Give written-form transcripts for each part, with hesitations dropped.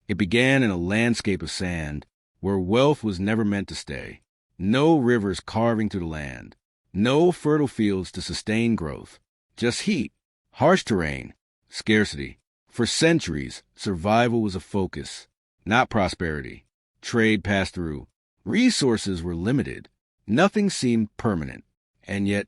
It began in a landscape of sand where wealth was never meant to stay. No rivers carving through the land. No fertile fields to sustain growth. Just heat, harsh terrain, scarcity. For centuries, survival was a focus, not prosperity. Trade passed through. Resources were limited. Nothing seemed permanent. And yet,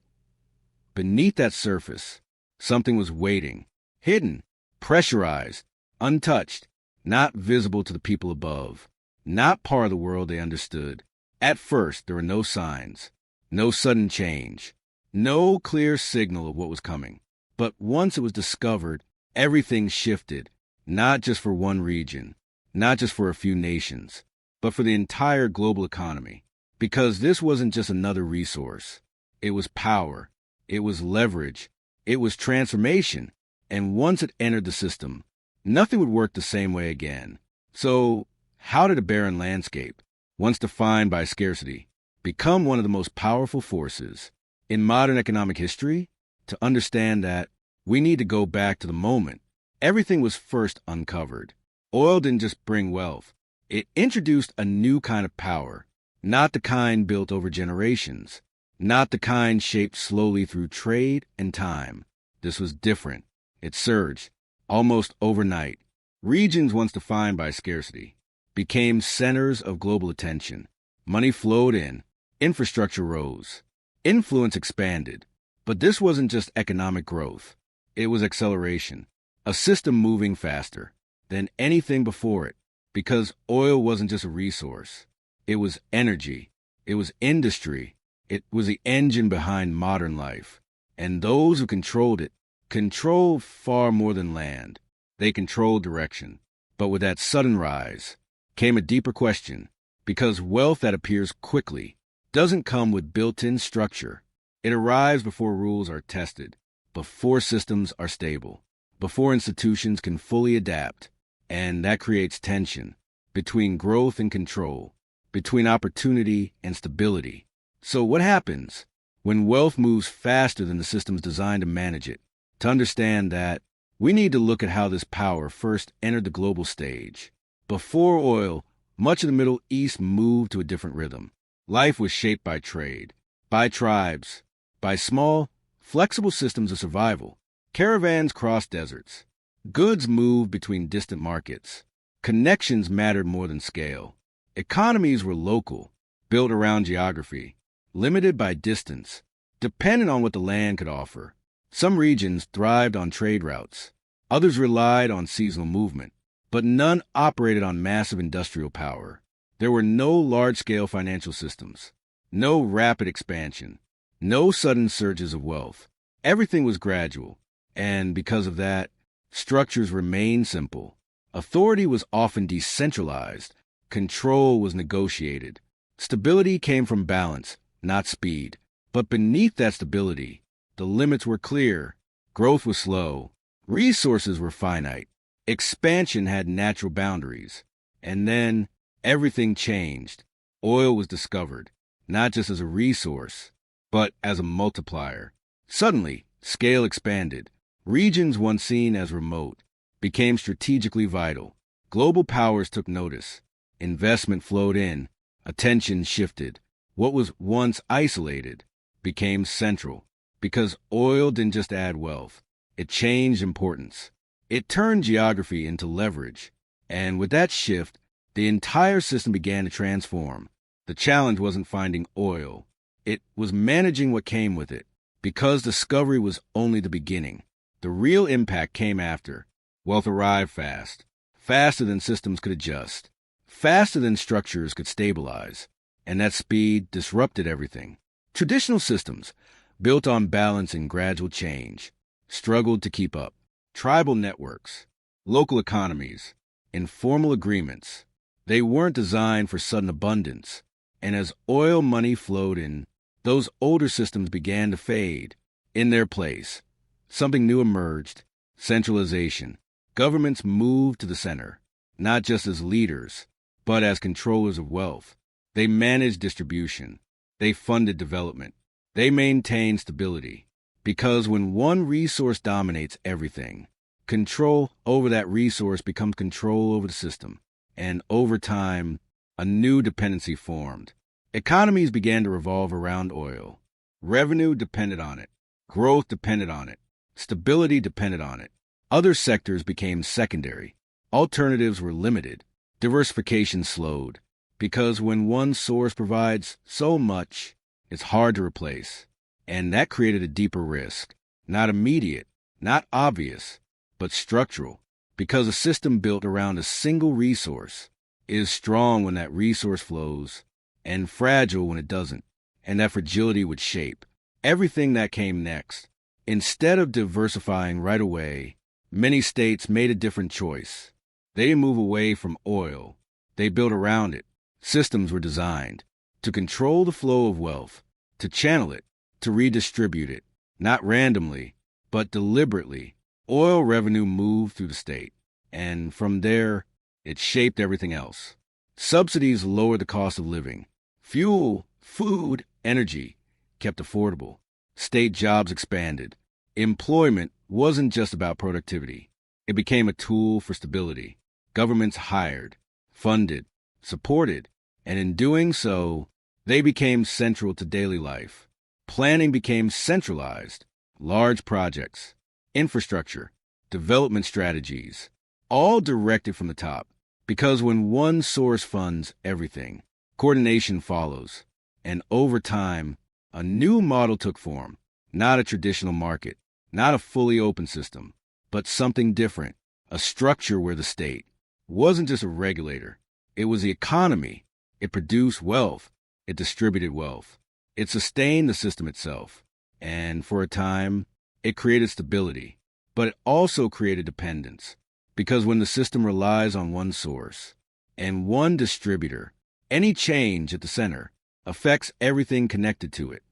beneath that surface, something was waiting, hidden, pressurized, untouched, not visible to the people above, not part of the world they understood. At first, there were no signs, no sudden change, no clear signal of what was coming. But once it was discovered, everything shifted, not just for one region, not just for a few nations, but for the entire global economy. Because this wasn't just another resource. It was power. It was leverage. It was transformation. And once it entered the system, nothing would work the same way again. So, how did a barren landscape, once defined by scarcity, become one of the most powerful forces in modern economic history? To understand that, we need to go back to the moment everything was first uncovered. Oil didn't just bring wealth. It introduced a new kind of power, not the kind built over generations, not the kind shaped slowly through trade and time. This was different. It surged, almost overnight. Regions once defined by scarcity became centers of global attention. Money flowed in, infrastructure rose, influence expanded. But this wasn't just economic growth. It was acceleration, a system moving faster than anything before it, because oil wasn't just a resource. It was energy. It was industry. It was the engine behind modern life. And those who controlled it controlled far more than land. They controlled direction. But with that sudden rise came a deeper question, because wealth that appears quickly doesn't come with built-in structure. It arrives before rules are tested, before systems are stable, before institutions can fully adapt. And that creates tension between growth and control, between opportunity and stability. So what happens when wealth moves faster than the systems designed to manage it? To understand that, we need to look at how this power first entered the global stage. Before oil, much of the Middle East moved to a different rhythm. Life was shaped by trade, by tribes, by small, flexible systems of survival. Caravans crossed deserts. Goods moved between distant markets. Connections mattered more than scale. Economies were local, built around geography, limited by distance, dependent on what the land could offer. Some regions thrived on trade routes. Others relied on seasonal movement, but none operated on massive industrial power. There were no large-scale financial systems, no rapid expansion, no sudden surges of wealth. Everything was gradual, and because of that, structures remained simple. Authority was often decentralized. Control was negotiated. Stability came from balance, not speed. But beneath that stability, the limits were clear. Growth was slow. Resources were finite. Expansion had natural boundaries. And then everything changed. Oil was discovered, not just as a resource, but as a multiplier. Suddenly, scale expanded. Regions once seen as remote became strategically vital. Global powers took notice. Investment flowed in. Attention shifted. What was once isolated became central, because oil didn't just add wealth. It changed importance. It turned geography into leverage. And with that shift, the entire system began to transform. The challenge wasn't finding oil. It was managing what came with it. Because discovery was only the beginning. The real impact came after. Wealth arrived fast, faster than systems could adjust, faster than structures could stabilize, and that speed disrupted everything. Traditional systems, built on balance and gradual change, struggled to keep up. Tribal networks, local economies, informal agreements, they weren't designed for sudden abundance. And as oil money flowed in, those older systems began to fade. In their place, something new emerged: centralization. Governments moved to the center, not just as leaders, but as controllers of wealth. They managed distribution. They funded development. They maintained stability. Because when one resource dominates everything, control over that resource becomes control over the system. and over time, a new dependency formed. Economies began to revolve around oil. Revenue depended on it. Growth depended on it. Stability depended on it. Other sectors became secondary. Alternatives were limited. Diversification slowed. Because when one source provides so much, it's hard to replace. And that created a deeper risk. Not immediate, not obvious, but structural. Because a system built around a single resource is strong when that resource flows and fragile when it doesn't. And that fragility would shape everything that came next. Instead of diversifying right away, many states made a different choice. They didn't move away from oil. They built around it. Systems were designed to control the flow of wealth, to channel it, to redistribute it, not randomly, but deliberately. Oil revenue moved through the state, and from there, it shaped everything else. Subsidies lowered the cost of living. Fuel, food, energy kept affordable. State jobs expanded. Employment wasn't just about productivity. It became a tool for stability. Governments hired, funded, supported, and in doing so, they became central to daily life. Planning became centralized. Large projects, infrastructure, development strategies, all directed from the top. Because when one source funds everything, coordination follows. And over time, a new model took form. Not a traditional market, not a fully open system, but something different. A structure where the state wasn't just a regulator. It was the economy. It produced wealth. It distributed wealth. It sustained the system itself. And for a time, it created stability. But it also created dependence. Because when the system relies on one source and one distributor, any change at the center affects everything connected to it.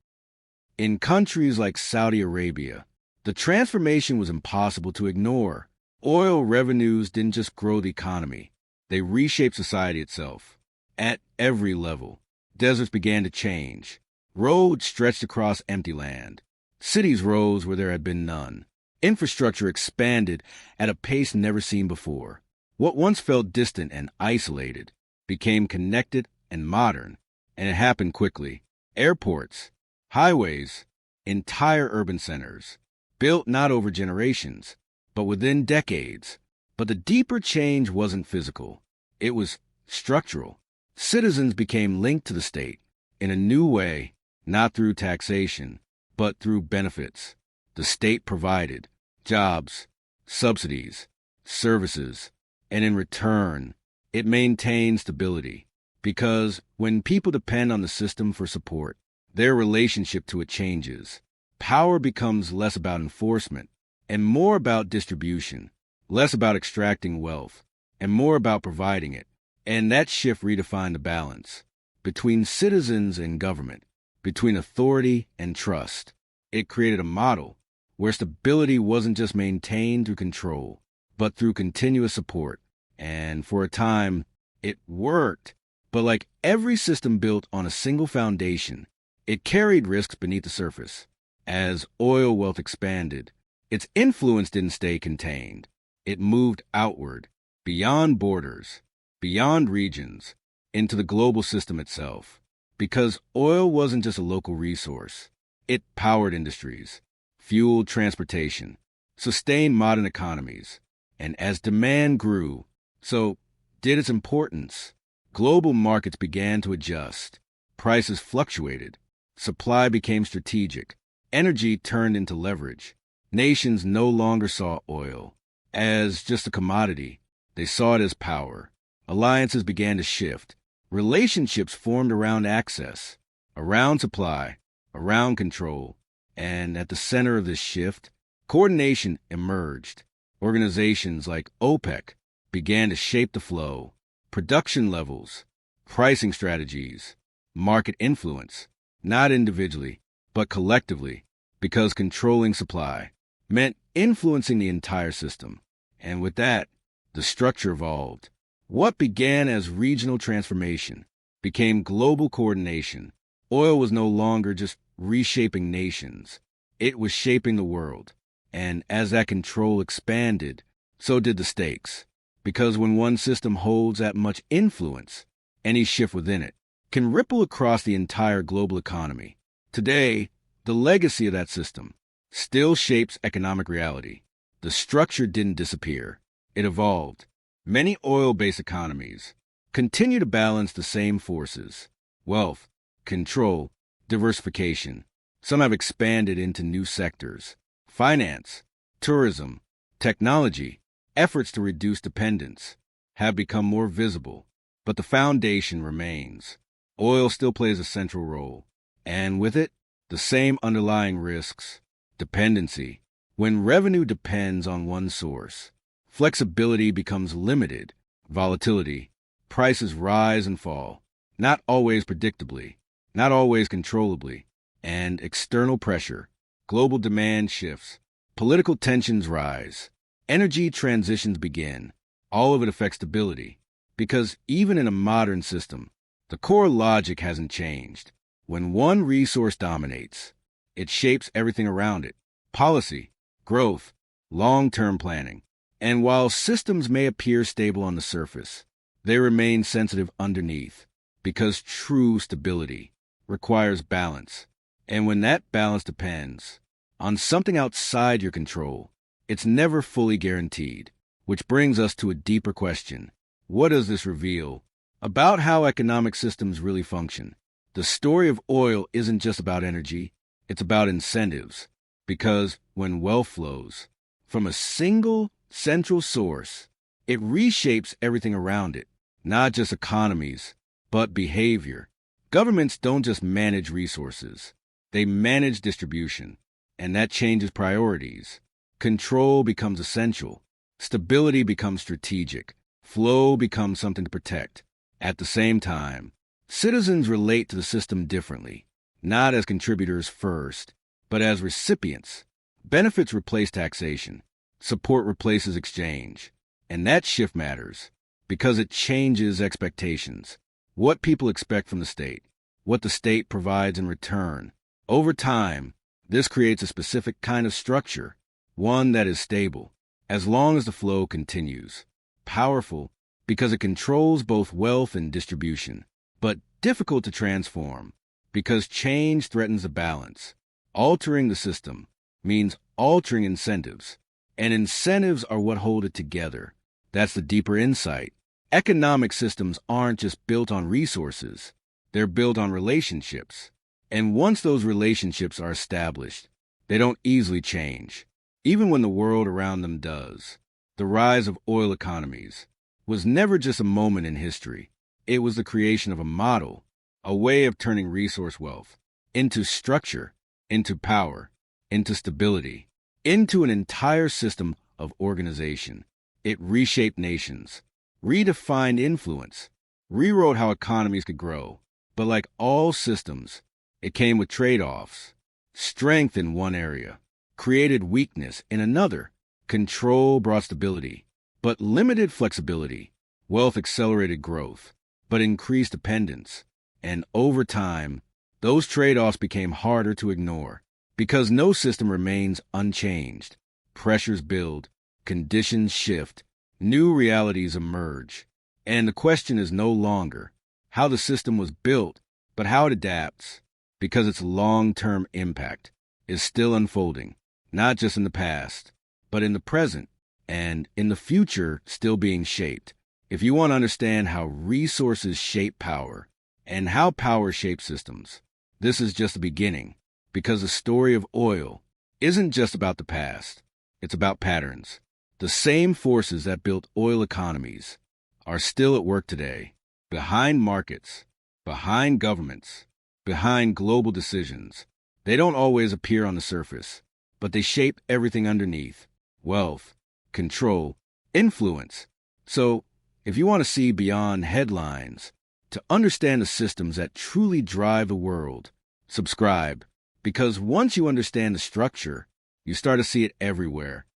In countries like Saudi Arabia, the transformation was impossible to ignore. Oil revenues didn't just grow the economy. They reshaped society itself. At every level, deserts began to change. Roads stretched across empty land. Cities rose where there had been none. Infrastructure expanded at a pace never seen before. What once felt distant and isolated became connected and modern, and it happened quickly. Airports, highways, entire urban centers, built not over generations, but within decades. But the deeper change wasn't physical. It was structural. Citizens became linked to the state in a new way, not through taxation, but through benefits. The state provided jobs, subsidies, services, and in return, it maintained stability. Because when people depend on the system for support, their relationship to it changes. Power becomes less about enforcement and more about distribution, less about extracting wealth and more about providing it. And that shift redefined the balance between citizens and government, between authority and trust. It created a model where stability wasn't just maintained through control, but through continuous support. And for a time, it worked. But like every system built on a single foundation, it carried risks beneath the surface. As oil wealth expanded, its influence didn't stay contained. It moved outward, beyond borders, beyond regions, into the global system itself. Because oil wasn't just a local resource. It powered industries, fueled transportation, sustained modern economies. And as demand grew, so did its importance. Global markets began to adjust. Prices fluctuated. Supply became strategic. Energy turned into leverage. Nations no longer saw oil as just a commodity. They saw it as power. Alliances began to shift. Relationships formed around access, around supply, around control. And at the center of this shift, coordination emerged. Organizations like OPEC began to shape the flow. Production levels, pricing strategies, market influence, not individually, but collectively, because controlling supply meant influencing the entire system. And with that, the structure evolved. What began as regional transformation became global coordination. Oil was no longer just reshaping nations. It was shaping the world. And as that control expanded, so did the stakes. because when one system holds that much influence, any shift within it can ripple across the entire global economy. Today, the legacy of that system still shapes economic reality. The structure didn't disappear. It evolved. Many oil-based economies continue to balance the same forces: wealth, control, diversification. Some have expanded into new sectors: finance, tourism, technology. Efforts to reduce dependence have become more visible, but the foundation remains. Oil still plays a central role, and with it, the same underlying risks: dependency. When revenue depends on one source, flexibility becomes limited. Volatility. Prices rise and fall, not always predictably, not always controllably. And external pressure. Global demand shifts. Political tensions rise. Energy transitions begin. All of it affects stability, because even in a modern system, the core logic hasn't changed. When one resource dominates, it shapes everything around it: policy, growth, long-term planning. And while systems may appear stable on the surface, they remain sensitive underneath, because true stability requires balance. And when that balance depends on something outside your control, it's never fully guaranteed. Which brings us to a deeper question. What does this reveal about how economic systems really function? The story of oil isn't just about energy, it's about incentives. Because when wealth flows from a single central source, it reshapes everything around it, not just economies, but behavior. Governments don't just manage resources, they manage distribution, and that changes priorities. Control becomes essential. Stability becomes strategic. Flow becomes something to protect. At the same time, citizens relate to the system differently, not as contributors first, but as recipients. Benefits replace taxation. Support replaces exchange. And that shift matters because it changes expectations. What people expect from the state, what the state provides in return. Over time, this creates a specific kind of structure, one that is stable, as long as the flow continues. Powerful because it controls both wealth and distribution, but difficult to transform because change threatens the balance. Altering the system means altering incentives, and incentives are what hold it together. That's the deeper insight. Economic systems aren't just built on resources, they're built on relationships. And once those relationships are established, they don't easily change, even when the world around them does. The rise of oil economies was never just a moment in history. It was the creation of a model, a way of turning resource wealth into structure, into power, into stability, into an entire system of organization. It reshaped nations, redefined influence, rewrote how economies could grow. But like all systems, it came with trade-offs. Strength in one area created weakness in another. Control brought stability, but limited flexibility. Wealth accelerated growth, but increased dependence. And over time, those trade-offs became harder to ignore because no system remains unchanged. Pressures build, conditions shift, new realities emerge. And the question is no longer how the system was built, but how it adapts, because its long-term impact is still unfolding, not just in the past, but in the present and in the future still being shaped. If you want to understand how resources shape power and how power shapes systems, this is just the beginning, because the story of oil isn't just about the past, it's about patterns. The same forces that built oil economies are still at work today, behind markets, behind governments, behind global decisions. They don't always appear on the surface, but they shape everything underneath: wealth, control, influence. So, if you want to see beyond headlines, to understand the systems that truly drive the world, subscribe, because once you understand the structure, you start to see it everywhere.